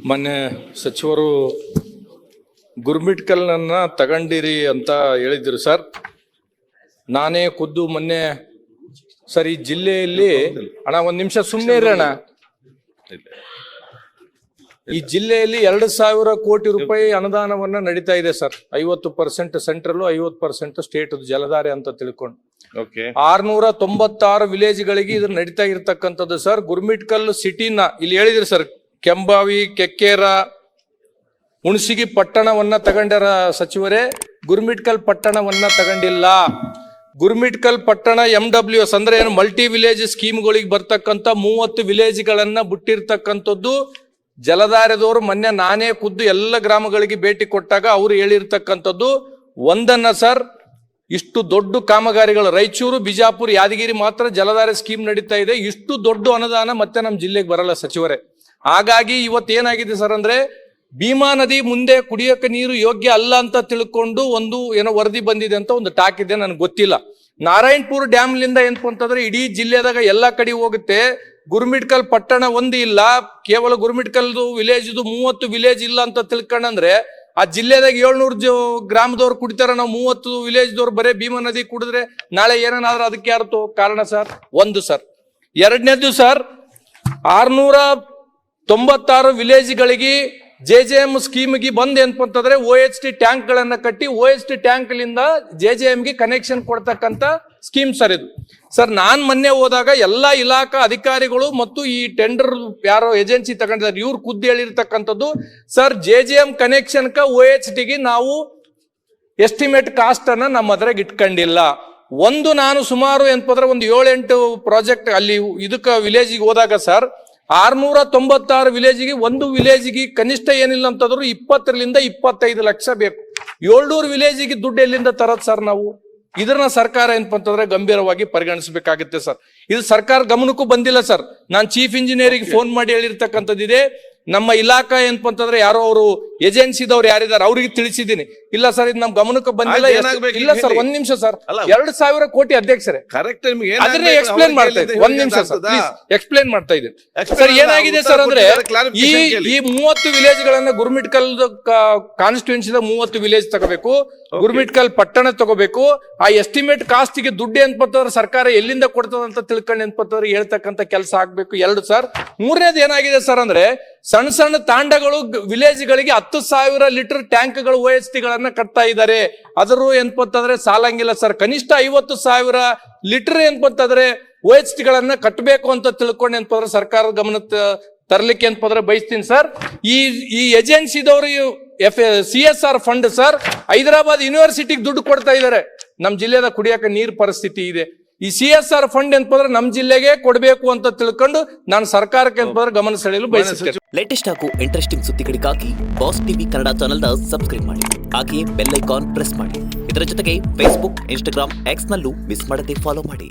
ಮೊನ್ನೆ ಸಚಿವರು ಗುರ್ಮಿಟ್ಕಲ್ನನ್ನ ತಗೊಂಡಿರಿ ಅಂತ ಹೇಳಿದ್ರು ಸರ್. ನಾನೇ ಖುದ್ದು ಮೊನ್ನೆ ಸರ್ ಈ ಜಿಲ್ಲೆಯಲ್ಲಿ ಅಣ್ಣ ಒಂದ್ ನಿಮಿಷ ಸುಮ್ಮನೆ ಇರೋಣ. ಈ ಜಿಲ್ಲೆಯಲ್ಲಿ 2,000 ಕೋಟಿ ರೂಪಾಯಿ ಅನುದಾನವನ್ನ ನಡೀತಾ ಇದೆ ಸರ್. 50% ಸೆಂಟ್ರಲ್, 50% ಸ್ಟೇಟ್ ಜಲಧಾರೆ ಅಂತ ತಿಳ್ಕೊಂಡು 696 ವಿಲೇಜ್ಗಳಿಗೆ ಇದು ನಡೀತಾ ಇರ್ತಕ್ಕಂಥದ್ದು ಸರ್. ಗುರ್ಮಿಟ್ಕಲ್ ಸಿಟಿನ ಇಲ್ಲಿ ಹೇಳಿದ್ರಿ ಸರ್, ಕೆಂಬಾವಿ, ಕೆಕ್ಕೇರ, ಹುಣಸಿಗಿ ಪಟ್ಟಣವನ್ನ ತಗೊಂಡರ ಸಚಿವರೇ, ಗುರ್ಮಿಟ್ಕಲ್ ಪಟ್ಟಣವನ್ನ ತಗೊಂಡಿಲ್ಲ. ಗುರ್ಮಿಟ್ಕಲ್ ಪಟ್ಟಣ MWS ಅಂದ್ರೆ ಏನು ಮಲ್ಟಿ ವಿಲೇಜ್ ಸ್ಕೀಮ್ಗಳಿಗೆ ಬರ್ತಕ್ಕಂಥ 30 ವಿಲೇಜ್ಗಳನ್ನ ಬಿಟ್ಟಿರ್ತಕ್ಕಂಥದ್ದು ಜಲಧಾರೆದವರು. ಮೊನ್ನೆ ನಾನೇ ಖುದ್ದು ಎಲ್ಲ ಗ್ರಾಮಗಳಿಗೆ ಭೇಟಿ ಕೊಟ್ಟಾಗ ಅವರು ಹೇಳಿರ್ತಕ್ಕಂಥದ್ದು ಒಂದನ್ನ ಸರ್, ಇಷ್ಟು ದೊಡ್ಡ ಕಾಮಗಾರಿಗಳು ರಾಯಚೂರು, ಬಿಜಾಪುರ, ಯಾದಗಿರಿ ಮಾತ್ರ ಜಲಧಾರೆ ಸ್ಕೀಮ್ ನಡೀತಾ ಇದೆ. ಇಷ್ಟು ದೊಡ್ಡ ಅನುದಾನ ಮತ್ತೆ ನಮ್ಮ ಜಿಲ್ಲೆಗೆ ಬರಲ್ಲ ಸಚಿವರೇ. ಹಾಗಾಗಿ ಇವತ್ತೇನಾಗಿದೆ ಸರ್ ಅಂದ್ರೆ, ಭೀಮಾ ನದಿ ಮುಂದೆ ಕುಡಿಯೋಕೆ ನೀರು ಯೋಗ್ಯ ಅಲ್ಲ ಅಂತ ತಿಳ್ಕೊಂಡು ಒಂದು ಏನೋ ವರದಿ ಬಂದಿದೆ ಅಂತ ಒಂದು ಟಾಕ್ ಇದೆ, ನನಗೆ ಗೊತ್ತಿಲ್ಲ. ನಾರಾಯಣಪುರ ಡ್ಯಾಮ್ಲಿಂದ ಏನಪ್ಪ ಅಂತಂದ್ರೆ ಇಡೀ ಜಿಲ್ಲೆದಾಗ ಎಲ್ಲಾ ಕಡೆ ಹೋಗುತ್ತೆ. ಗುರ್ಮಿಟ್ಕಲ್ ಪಟ್ಟಣ ಒಂದು ಇಲ್ಲ, ಕೇವಲ ಗುರ್ಮಿಟ್ಕಲ್ದು ವಿಲೇಜ್ 30 ವಿಲೇಜ್ ಇಲ್ಲ ಅಂತ ತಿಳ್ಕೊಂಡ್ರೆ ಆ ಜಿಲ್ಲೆದಾಗ 700 ಗ್ರಾಮದವ್ರು ಕುಡಿತಾರ. ನಾವು 30 ವಿಲೇಜ್ದವ್ರು ಬರೇ ಭೀಮಾ ನದಿ ಕುಡಿದ್ರೆ ನಾಳೆ ಏನೇನಾದ್ರೂ ಅದಕ್ಕೆ ಯಾರು ಕಾರಣ ಸರ್? ಒಂದು ಸರ್. ಎರಡನೇದು ಸರ್, 696 ವಿಲೇಜ್ಗಳಿಗೆ JJM ಸ್ಕೀಮ್ಗೆ ಬಂದ್ ಏನಪ್ಪಂತಂದ್ರೆ OHT ಟ್ಯಾಂಕ್ ಗಳನ್ನ ಕಟ್ಟಿ OHT ಟ್ಯಾಂಕ್ ಲಿಂದ JJMಗೆ ಕನೆಕ್ಷನ್ ಕೊಡ್ತಕ್ಕಂತ ಸ್ಕೀಮ್ ಸರ್ ಇದು. ಸರ್ ನಾನ್ ಮೊನ್ನೆ ಹೋದಾಗ ಎಲ್ಲಾ ಇಲಾಖಾ ಅಧಿಕಾರಿಗಳು ಮತ್ತು ಈ ಟೆಂಡರ್ ಯಾರೋ ಏಜೆನ್ಸಿ ತಗೊಂಡಿದ್ದಾರೆ, ಇವ್ರು ಖುದ್ದು ಹೇಳಿರ್ತಕ್ಕಂಥದ್ದು ಸರ್, JJM ಕನೆಕ್ಷನ್ OHTಗೆ ನಾವು ಎಸ್ಟಿಮೇಟ್ ಕಾಸ್ಟ್ ಅನ್ನ ನಮ್ಮ ಅದ್ರಾಗ ಇಟ್ಕೊಂಡಿಲ್ಲ. ನಾನು ಸುಮಾರು ಏನಪ್ಪಂದ್ರೆ ಒಂದು 7-8 ಪ್ರಾಜೆಕ್ಟ್ ಅಲ್ಲಿ ಇದಕ್ಕ ವಿಲೇಜಿಗೆ ಹೋದಾಗ ಸರ್, 696 ವಿಲೇಜಿಗೆ ಒಂದು ವಿಲೇಜಿಗೆ ಕನಿಷ್ಠ ಏನಿಲ್ಲ ಅಂತಂದ್ರು 20 ರಿಂದ 25 ಲಕ್ಷ ಬೇಕು. 700 ವಿಲೇಜಿಗೆ ದುಡ್ಡು ಎಲ್ಲಿಂದ ತರದ್ ಸರ್ ನಾವು? ಇದನ್ನ ಸರ್ಕಾರ ಏನಪ್ಪ ಅಂತಂದ್ರೆ ಗಂಭೀರವಾಗಿ ಪರಿಗಣಿಸಬೇಕಾಗುತ್ತೆ ಸರ್. ಇದು ಸರ್ಕಾರ ಗಮನಕ್ಕೂ ಬಂದಿಲ್ಲ ಸರ್. ನಾನು ಚೀಫ್ ಇಂಜಿನಿಯರಿಗೆ ಫೋನ್ ಮಾಡಿ ಹೇಳಿರ್ತಕ್ಕಂಥದ್ದಿದೆ. ನಮ್ಮ ಇಲಾಖಾ ಏನಪ್ಪ ಅಂತಂದ್ರೆ ಯಾರೋ ಅವರು ಏಜೆನ್ಸಿದವ್ರು ಯಾರಿದ್ದಾರೆ ಅವ್ರಿಗೆ ತಿಳಿಸಿದ್ದೀನಿ. ಇಲ್ಲ ಸರ್ ಇದು ನಮ್ ಗಮನಕ್ಕೆ ಬಂದಿಲ್ಲ. ಇಲ್ಲ ಸರ್, ಒಂದ್ ನಿಮಿಷ ಸರ್, 2,000 ಕೋಟಿ ಅಧ್ಯಕ್ಷರೇ, ಅದನ್ನೇ ಎಕ್ಸ್ಪ್ಲೇನ್ ಮಾಡ್ತಾ ಇದ್ದೀನಿ. ಒಂದ್ ನಿಮಿಷ ಸರ್, ಪ್ಲೀಸ್ ಎಕ್ಸ್ಪ್ಲೇನ್ ಮಾಡ್ತಾ ಇದ್ದೀನಿ ಸರ್. ಏನಾಗಿದೆ ಸರ್ ಅಂದ್ರೆ, ಈ 30 ವಿಲೇಜ್ ಗಳನ್ನ ಗುರ್ಮಿಟ್ಕಲ್ ಕಾನ್ಸ್ಟಿಟ್ಯೂನ್ಸಿದ 30 ವಿಲೇಜ್ ತಗೋಬೇಕು, ಗುರ್ಮಿಟ್ಕಲ್ ಪಟ್ಟಣ ತಗೋಬೇಕು. ಆ ಎಸ್ಟಿಮೇಟ್ ಕಾಸ್ಟ್ ಗೆ ದುಡ್ಡು ಏನ್ಪತ್ತಂದ್ರೆ ಸರ್ಕಾರ ಎಲ್ಲಿಂದ ಕೊಡ್ತದ ಅಂತ ತಿಳ್ಕೊಂಡು ಏನ್ಪತ್ತಂದ್ರೆ ಹೇಳ್ತಕ್ಕಂಥ ಕೆಲಸ ಆಗ್ಬೇಕು. 2 ಸರ್. ಮೂರನೇದು ಏನಾಗಿದೆ ಸರ್ ಅಂದ್ರೆ, ಸಣ್ಣ ಸಣ್ಣ ತಾಂಡಗಳು ವಿಲೇಜ್ಗಳಿಗೆ 10,000 ಲೀಟರ್ ಟ್ಯಾಂಕ್ಗಳು OHT ಗಳನ್ನ ಕಟ್ತಾ ಇದ್ದಾರೆ. ಅದರೂ ಏನ್ಪಂತಂದ್ರೆ ಸಾಲಂಗಿಲ್ಲ ಸರ್. ಕನಿಷ್ಠ 50,000 ಲೀಟರ್ ಏನ್ಪಂತಂದ್ರೆ OHT ಗಳನ್ನ ಕಟ್ಟಬೇಕು ಅಂತ ತಿಳ್ಕೊಂಡು ಏನ್ಪಂದ್ರೆ ಸರ್ಕಾರದ ಗಮನ ತರ್ಲಿಕ್ಕೆ ಏನ್ಪಂದ್ರೆ ಬಯಸ್ತೀನಿ ಸರ್. ಈ ಏಜೆನ್ಸಿದವರು CSR ಫಂಡ್ ಸರ್, ಹೈದರಾಬಾದ್ ಯೂನಿವರ್ಸಿಟಿಗೆ ದುಡ್ಡು ಕೊಡ್ತಾ ಇದ್ದಾರೆ. ನಮ್ ಜಿಲ್ಲೆದ ಕುಡಿಯಕ್ಕೆ ನೀರ್ ಪರಿಸ್ಥಿತಿ ಇದೆ. ಈ CSR ಫಂಡ್ ಏನಂದ್ರೆ ನಮ್ ಜಿಲ್ಲೆಗೆ ಕೊಡಬೇಕು ಅಂತ ತಿಳ್ಕೊಂಡು ನಾನು ಸರ್ಕಾರಕ್ಕೆ ಏನಂದ್ರೆ ಗಮನ ಸೆಳೆಯಲು ಬಯಸುತ್ತೇನೆ. ಲೇಟೆಸ್ಟ್ ಹಾಗೂ ಇಂಟ್ರೆಸ್ಟಿಂಗ್ ಸುದ್ದಿಗಳಿಗಾಗಿ ಬಾಸ್ ಟಿವಿ ಕನ್ನಡ ಚಾನೆಲ್ನ ಸಬ್ಸ್ಕ್ರೈಬ್ ಮಾಡಿ, ಹಾಗೆಯೇ ಬೆಲ್ ಐಕಾನ್ ಪ್ರೆಸ್ ಮಾಡಿ. ಇದರ ಜೊತೆಗೆ Facebook, Instagram, X ನಲ್ಲೂ ಮಿಸ್ ಮಾಡದೆ ಫಾಲೋ ಮಾಡಿ.